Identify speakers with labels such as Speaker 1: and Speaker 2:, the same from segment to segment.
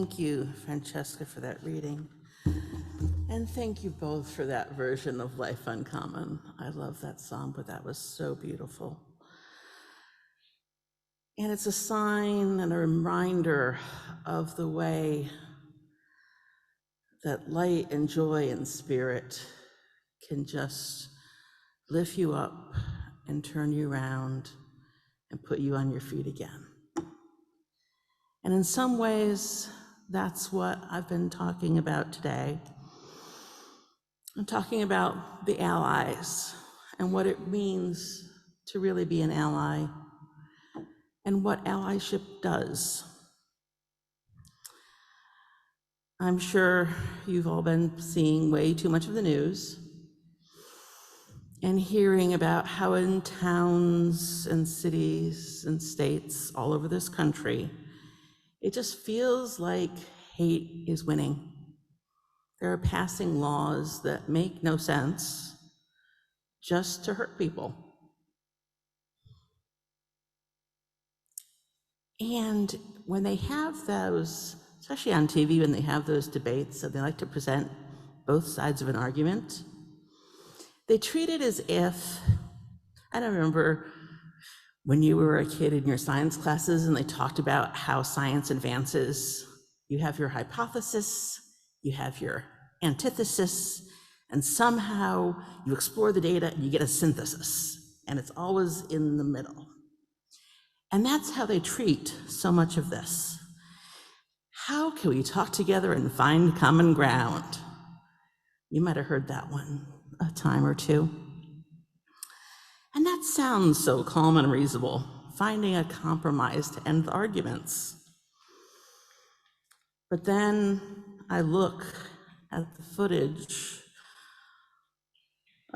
Speaker 1: Thank you, Francesca, for that reading. And thank you both for that version of Life Uncommon. I love that song, but that was so beautiful. And it's a sign and a reminder of the way that light and joy and spirit can just lift you up and turn you around and put you on your feet again. And in some ways, that's what I've been talking about today. I'm talking about the allies and what it means to really be an ally and what allyship does. I'm sure you've all been seeing way too much of the news and hearing about how in towns and cities and states all over this country, it just feels like hate is winning. They're passing laws that make no sense just to hurt people. And when they have those, especially on TV, when they have those debates, so they like to present both sides of an argument, they treat it as if, I don't remember when you were a kid in your science classes and they talked about how science advances. You have your hypothesis, you have your antithesis, and somehow you explore the data and you get a synthesis, and it's always in the middle. And that's how they treat so much of this. How can we talk together and find common ground? You might have heard that one a time or two. And that sounds so calm and reasonable, finding a compromise to end the arguments. But then I look at the footage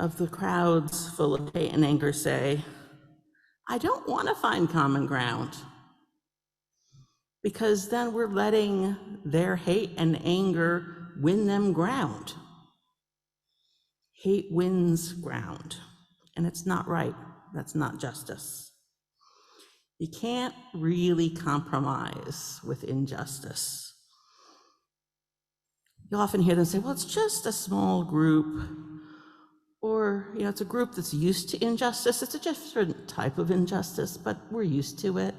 Speaker 1: of the crowds full of hate and anger say, I don't want to find common ground, because then we're letting their hate and anger win them ground. Hate wins ground, and it's not right. That's not justice. You can't really compromise with injustice. You'll often hear them say, well, it's just a small group, or it's a group that's used to injustice. It's a different type of injustice, but we're used to it.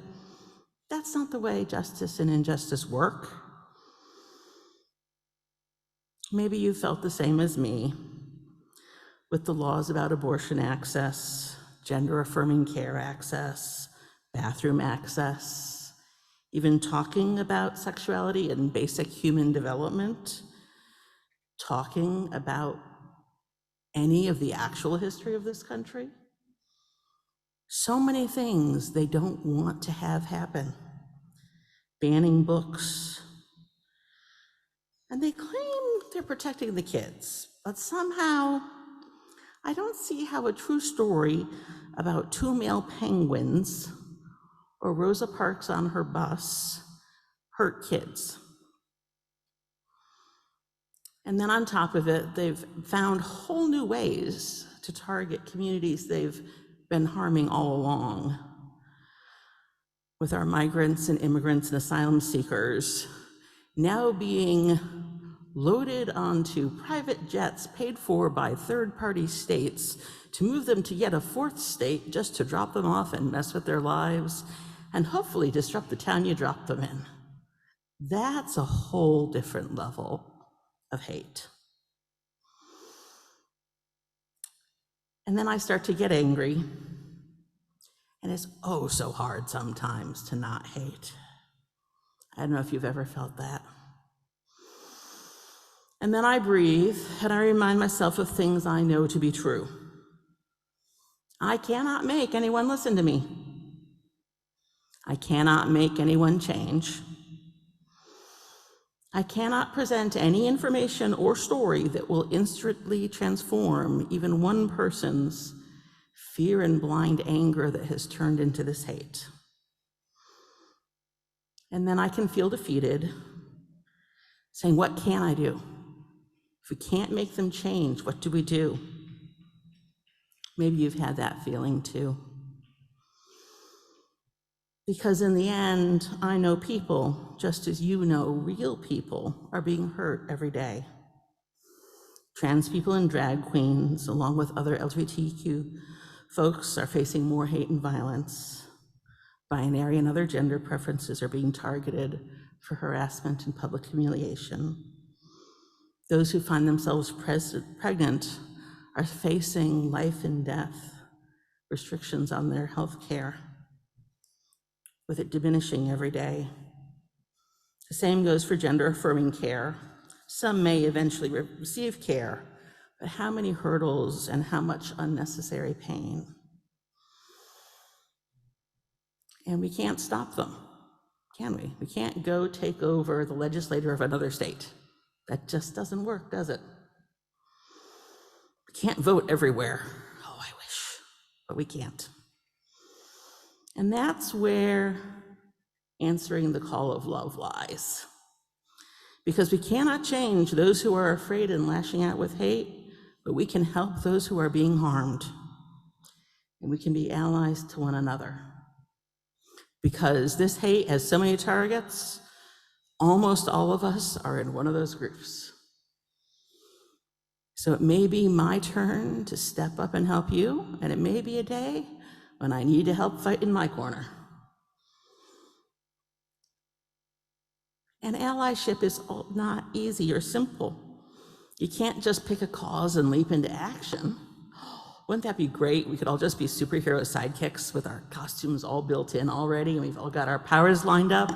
Speaker 1: That's not the way justice and injustice work. Maybe you felt the same as me with the laws about abortion access, gender-affirming care access, bathroom access, even talking about sexuality and basic human development, talking about any of the actual history of this country. So many things they don't want to have happen. Banning books. And they claim they're protecting the kids, but somehow I don't see how a true story about 2 male penguins or Rosa Parks on her bus hurt kids. And then on top of it, they've found whole new ways to target communities they've been harming all along, with our migrants and immigrants and asylum seekers now being loaded onto private jets paid for by third-party states to move them to yet a fourth state just to drop them off and mess with their lives and hopefully disrupt the town you drop them in. That's a whole different level of hate. And then I start to get angry, and it's oh so hard sometimes to not hate. I don't know if you've ever felt that. And then I breathe, and I remind myself of things I know to be true. I cannot make anyone listen to me. I cannot make anyone change. I cannot present any information or story that will instantly transform even one person's fear and blind anger that has turned into this hate. And then I can feel defeated, saying, what can I do? If we can't make them change, what do we do? Maybe you've had that feeling too. Because in the end, I know people, just as you know real people, are being hurt every day. Trans people and drag queens, along with other LGBTQ folks, are facing more hate and violence. Binary and other gender preferences are being targeted for harassment and public humiliation. Those who find themselves pregnant are facing life and death restrictions on their health care, with it diminishing every day. The same goes for gender-affirming care. Some may eventually receive care, but how many hurdles and how much unnecessary pain? And we can't stop them, can we? We can't go take over the legislator of another state. That just doesn't work, does it? We can't vote everywhere. Oh, I wish, but we can't. And that's where answering the call of love lies. Because we cannot change those who are afraid and lashing out with hate, but we can help those who are being harmed. And we can be allies to one another. Because this hate has so many targets, almost all of us are in one of those groups. So it may be my turn to step up and help you, and it may be a day when I need to help fight in my corner. And allyship is not easy or simple. You can't just pick a cause and leap into action. Wouldn't that be great? We could all just be superhero sidekicks with our costumes all built in already, and we've all got our powers lined up,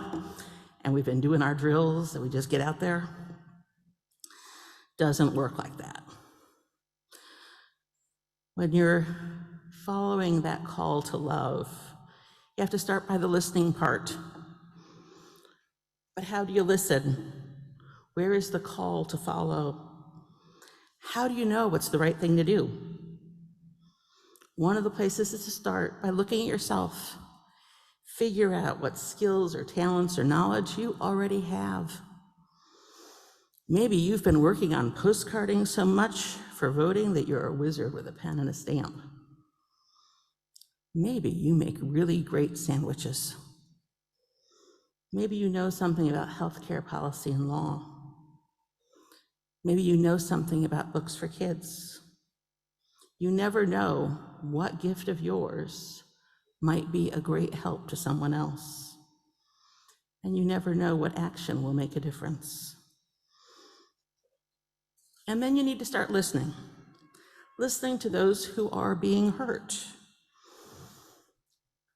Speaker 1: and we've been doing our drills, and we just get out there. Doesn't work like that. When you're following that call to love, you have to start by the listening part. But how do you listen? Where is the call to follow? How do you know what's the right thing to do? One of the places is to start by looking at yourself. Figure out what skills or talents or knowledge you already have. Maybe you've been working on postcarding so much for voting that you're a wizard with a pen and a stamp. Maybe you make really great sandwiches. Maybe you know something about healthcare policy and law. Maybe you know something about books for kids. You never know what gift of yours might be a great help to someone else. And you never know what action will make a difference. And then you need to start listening. Listening to those who are being hurt.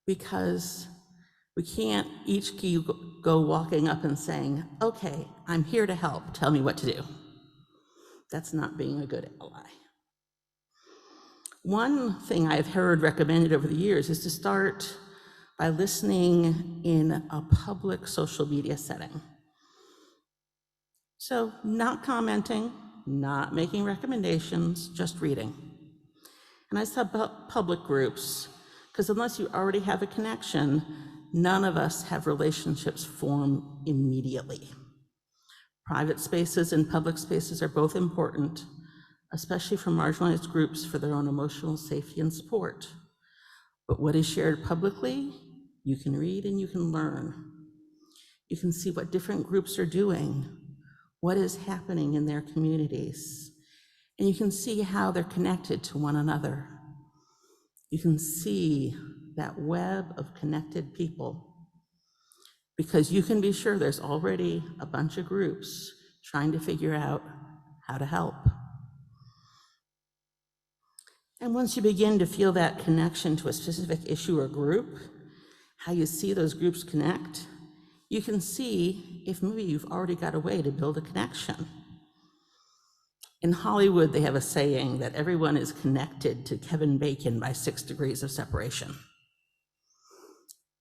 Speaker 1: Because we can't each go walking up and saying, okay, I'm here to help, tell me what to do. That's not being a good ally. One thing I've heard recommended over the years is to start by listening in a public social media setting. So not commenting, not making recommendations, just reading. And I said public groups, because unless you already have a connection, none of us have relationships form immediately. Private spaces and public spaces are both important, especially for marginalized groups for their own emotional safety and support. But what is shared publicly, you can read and you can learn. You can see what different groups are doing, what is happening in their communities, and you can see how they're connected to one another. You can see that web of connected people, because you can be sure there's already a bunch of groups trying to figure out how to help. And once you begin to feel that connection to a specific issue or group, how you see those groups connect, you can see if maybe you've already got a way to build a connection. In Hollywood, they have a saying that everyone is connected to Kevin Bacon by 6 degrees of separation.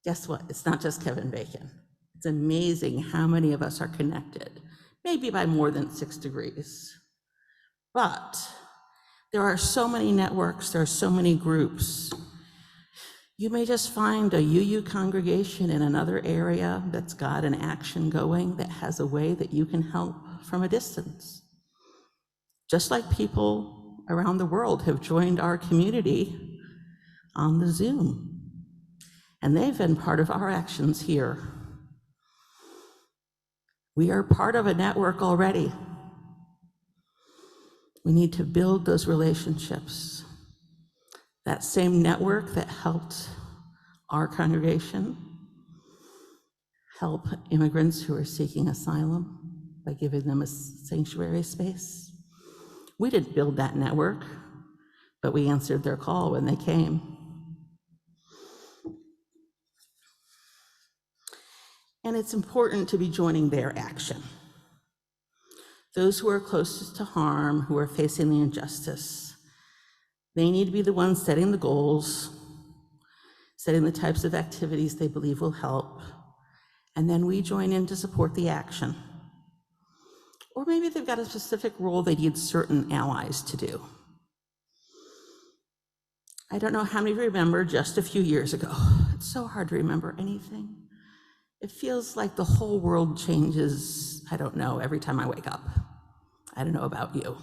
Speaker 1: Guess what? It's not just Kevin Bacon. It's amazing how many of us are connected, maybe by more than 6 degrees. But there are so many networks, there are so many groups. You may just find a UU congregation in another area that's got an action going that has a way that you can help from a distance. Just like people around the world have joined our community on the Zoom. And they've been part of our actions here. We are part of a network already. We need to build those relationships. That same network that helped our congregation help immigrants who are seeking asylum by giving them a sanctuary space. We didn't build that network, but we answered their call when they came. And it's important to be joining their action. Those who are closest to harm, who are facing the injustice, they need to be the ones setting the goals, setting the types of activities they believe will help, and then we join in to support the action. Or maybe they've got a specific role they need certain allies to do. I don't know how many remember just a few years ago. It's so hard to remember anything. It feels like the whole world changes, I don't know, every time I wake up. I don't know about you.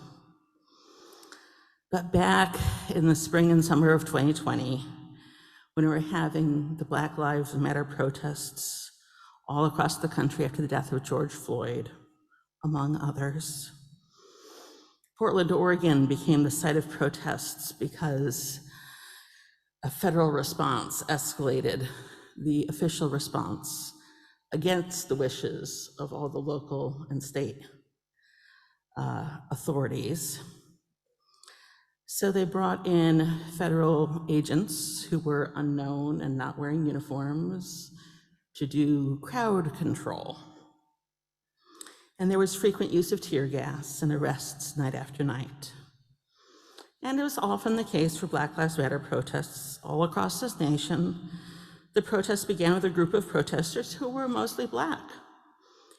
Speaker 1: But back in the spring and summer of 2020, when we were having the Black Lives Matter protests all across the country after the death of George Floyd, among others, Portland, Oregon became the site of protests because a federal response escalated the official response against the wishes of all the local and state authorities. So they brought in federal agents who were unknown and not wearing uniforms to do crowd control. And there was frequent use of tear gas and arrests night after night. And it was often the case for Black Lives Matter protests all across this nation. The protests began with a group of protesters who were mostly Black.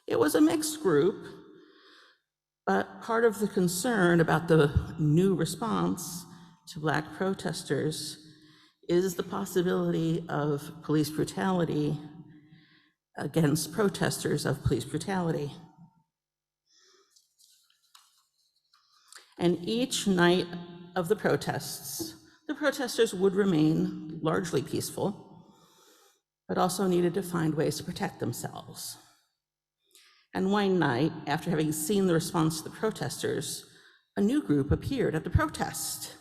Speaker 1: It was a mixed group, but part of the concern about the new response to Black protesters is the possibility of police brutality against protesters, of police brutality. And each night of the protesters would remain largely peaceful, but also needed to find ways to protect themselves. And one night, after having seen the response to the protesters, a new group appeared at the protest.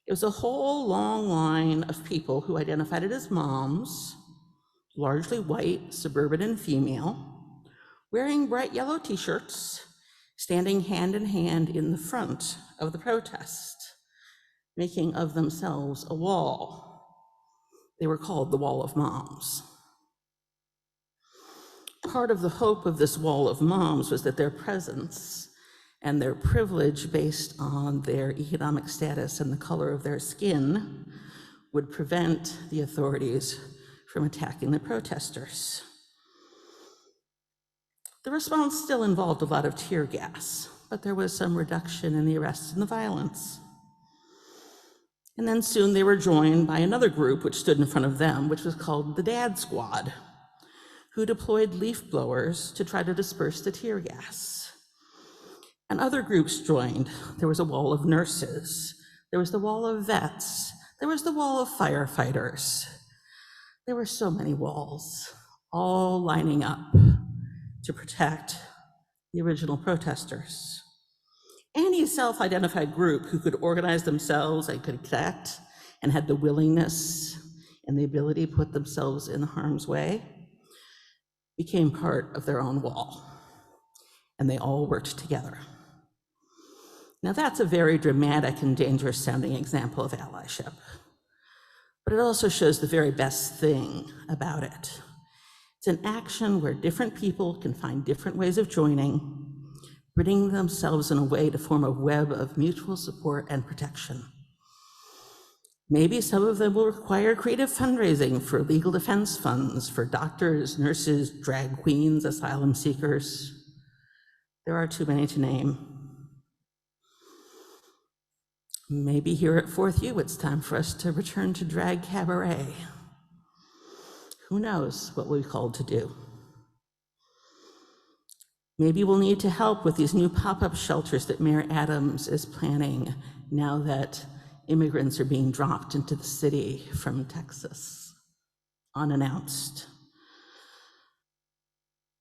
Speaker 1: It was a whole long line of people who identified it as moms, largely white, suburban, and female, wearing bright yellow t-shirts, standing hand in hand in the front of the protest, making of themselves a wall. They were called the Wall of Moms. Part of the hope of this Wall of Moms was that their presence and their privilege based on their economic status and the color of their skin would prevent the authorities from attacking the protesters. The response still involved a lot of tear gas, but there was some reduction in the arrests and the violence. And then soon they were joined by another group which stood in front of them, which was called the Dad Squad, who deployed leaf blowers to try to disperse the tear gas. And other groups joined. There was a wall of nurses. There was the wall of vets. There was the wall of firefighters. There were so many walls, all lining up to protect the original protesters. Any self-identified group who could organize themselves and could connect and had the willingness and the ability to put themselves in harm's way became part of their own wall, and they all worked together. Now that's a very dramatic and dangerous sounding example of allyship, but it also shows the very best thing about it. It's an action where different people can find different ways of joining, bringing themselves in a way to form a web of mutual support and protection. Maybe some of them will require creative fundraising for legal defense funds for doctors, nurses, drag queens, asylum seekers. There are too many to name. Maybe here at Fourth U, it's time for us to return to drag cabaret. Who knows what we're called to do? Maybe we'll need to help with these new pop-up shelters that Mayor Adams is planning now that immigrants are being dropped into the city from Texas. unannounced.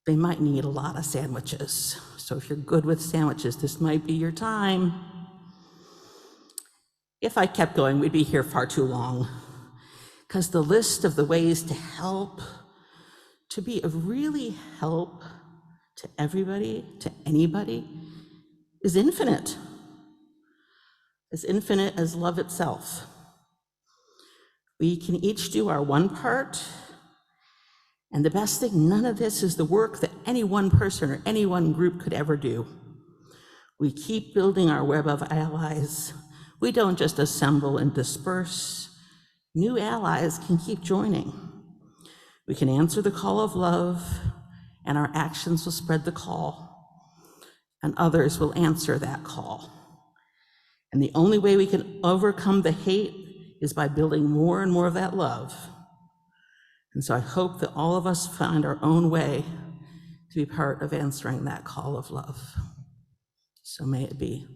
Speaker 1: They might need a lot of sandwiches. So if you're good with sandwiches, this might be your time. If I kept going, we'd be here far too long, because the list of the ways to help, to be of really help to everybody, to anybody, is infinite. As infinite as love itself. We can each do our one part, and the best thing, none of this is the work that any one person or any one group could ever do. We keep building our web of allies. We don't just assemble and disperse. New allies can keep joining. We can answer the call of love, and our actions will spread the call, and others will answer that call. And the only way we can overcome the hate is by building more and more of that love. And so I hope that all of us find our own way to be part of answering that call of love. So may it be.